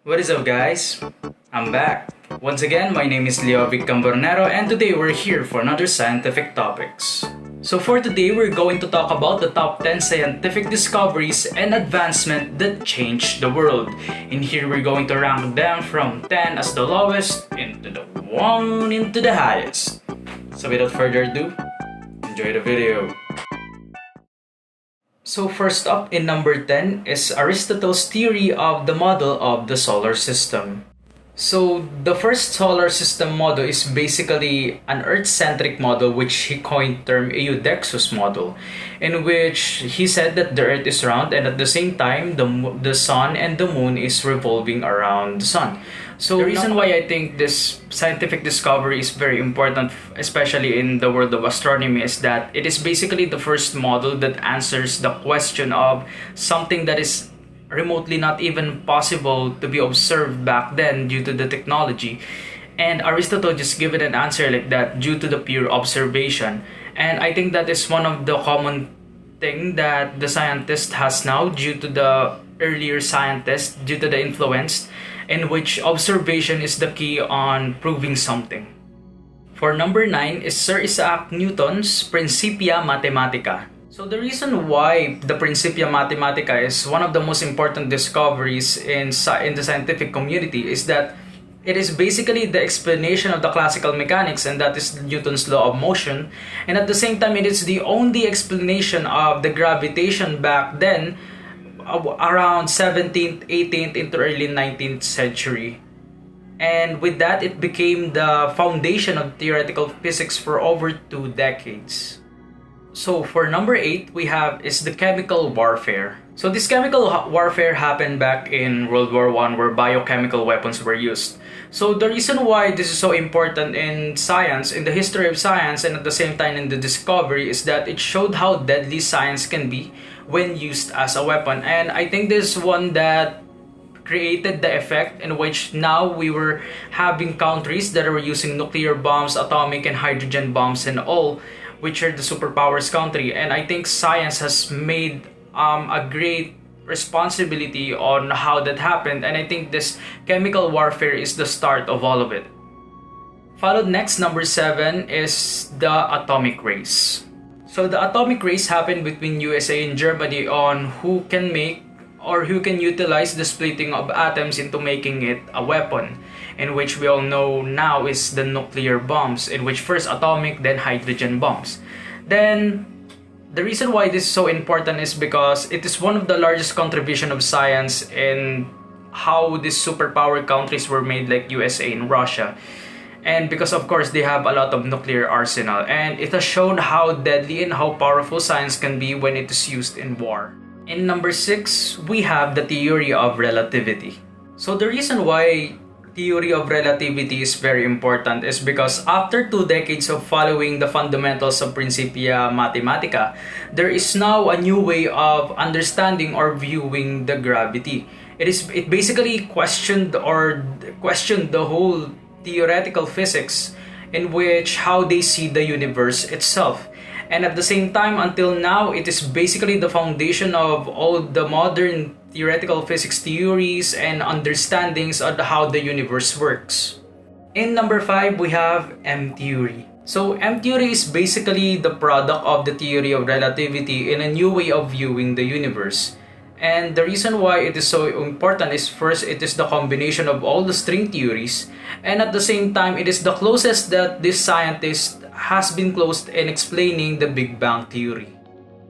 What is up, guys? I'm back. Once again, my name is Leo Vic Cambornero, and today we're here for another scientific topics. So for today, we're going to talk about the top 10 scientific discoveries and advancement that changed the world. In here, we're going to rank them from 10 as the lowest into the 1 into the highest. So without further ado, enjoy the video. So first up in number 10 is Aristotle's theory of the model of the solar system. So the first solar system model is basically an Earth-centric model which he coined term Eudexus model, in which he said that the Earth is round and at the same time the Sun and the Moon is revolving around the Sun. So the reason why I think this scientific discovery is very important, especially in the world of astronomy, is that it is basically the first model that answers the question of something that is remotely not even possible to be observed back then due to the technology. And Aristotle just gave it an answer like that due to the pure observation. And I think that is one of the common thing that the scientist has now due to the earlier scientists, due to the influence in which observation is the key on proving something. For number 9 is Sir Isaac Newton's Principia Mathematica. So the reason why the Principia Mathematica is one of the most important discoveries in the scientific community is that it is basically the explanation of the classical mechanics, and that is Newton's law of motion, and at the same time it is the only explanation of the gravitation back then, around 17th, 18th into early 19th century. And with that, it became the foundation of theoretical physics for over 2 decades. So for number 8, we have is the chemical warfare. So this chemical warfare happened back in World War I, where biochemical weapons were used. So the reason why this is so important in science, in the history of science, and at the same time in the discovery, is that it showed how deadly science can be when used as a weapon. And I think this is one that created the effect in which now we were having countries that were using nuclear bombs, atomic and hydrogen bombs and all, which are the superpowers country. And I think science has made a great responsibility on how that happened, and I think this chemical warfare is the start of all of it. Followed next, number 7, is the atomic race. So the atomic race happened between USA and Germany on who can make or who can utilize the splitting of atoms into making it a weapon, in which we all know now is the nuclear bombs, in which first atomic, then hydrogen bombs. Then the reason why this is so important is because it is one of the largest contribution of science in how these superpower countries were made, like USA and Russia. And because of course they have a lot of nuclear arsenal, and it has shown how deadly and how powerful science can be when it is used in war. In number 6, we have the theory of relativity. So the reason why theory of relativity is very important is because after 2 decades of following the fundamentals of Principia Mathematica, there is now a new way of understanding or viewing the gravity. It basically questioned the whole theoretical physics in which how they see the universe itself. And at the same time, until now, it is basically the foundation of all the modern theoretical physics theories and understandings of how the universe works. In number 5, we have M-theory. So M-theory is basically the product of the theory of relativity in a new way of viewing the universe. And the reason why it is so important is, first, it is the combination of all the string theories, and at the same time, it is the closest that this scientist has been close in explaining the Big Bang theory.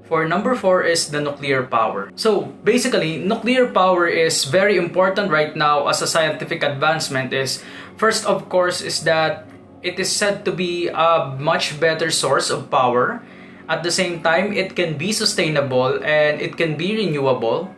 For number 4 is the nuclear power. So basically, nuclear power is very important right now as a scientific advancement. Is first, of course, is that it is said to be a much better source of power. At the same time, it can be sustainable and it can be renewable.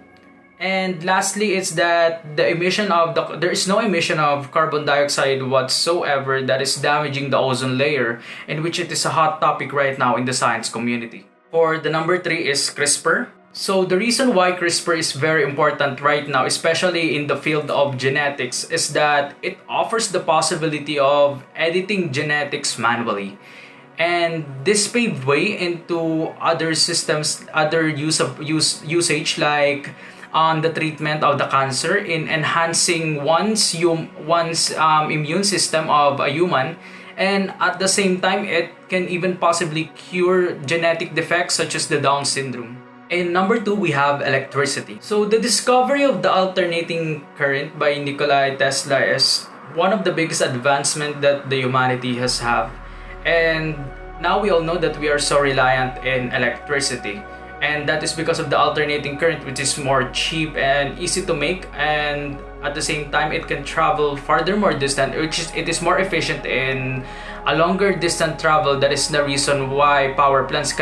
And lastly, it's that there is no emission of carbon dioxide whatsoever that is damaging the ozone layer, in which it is a hot topic right now in the science community. For the number 3 is CRISPR. So the reason why CRISPR is very important right now, especially in the field of genetics, is that it offers the possibility of editing genetics manually. And this paved way into other systems, other usage like on the treatment of the cancer, in enhancing one's immune system of a human, and at the same time, it can even possibly cure genetic defects such as the Down syndrome. And number two, we have electricity. So the discovery of the alternating current by Nikola Tesla is one of the biggest advancement that the humanity has have. And now we all know that we are so reliant in electricity. And that is because of the alternating current, which is more cheap and easy to make, and at the same time it can travel farther more distant, it is more efficient in a longer distant travel. That is the reason why power plants can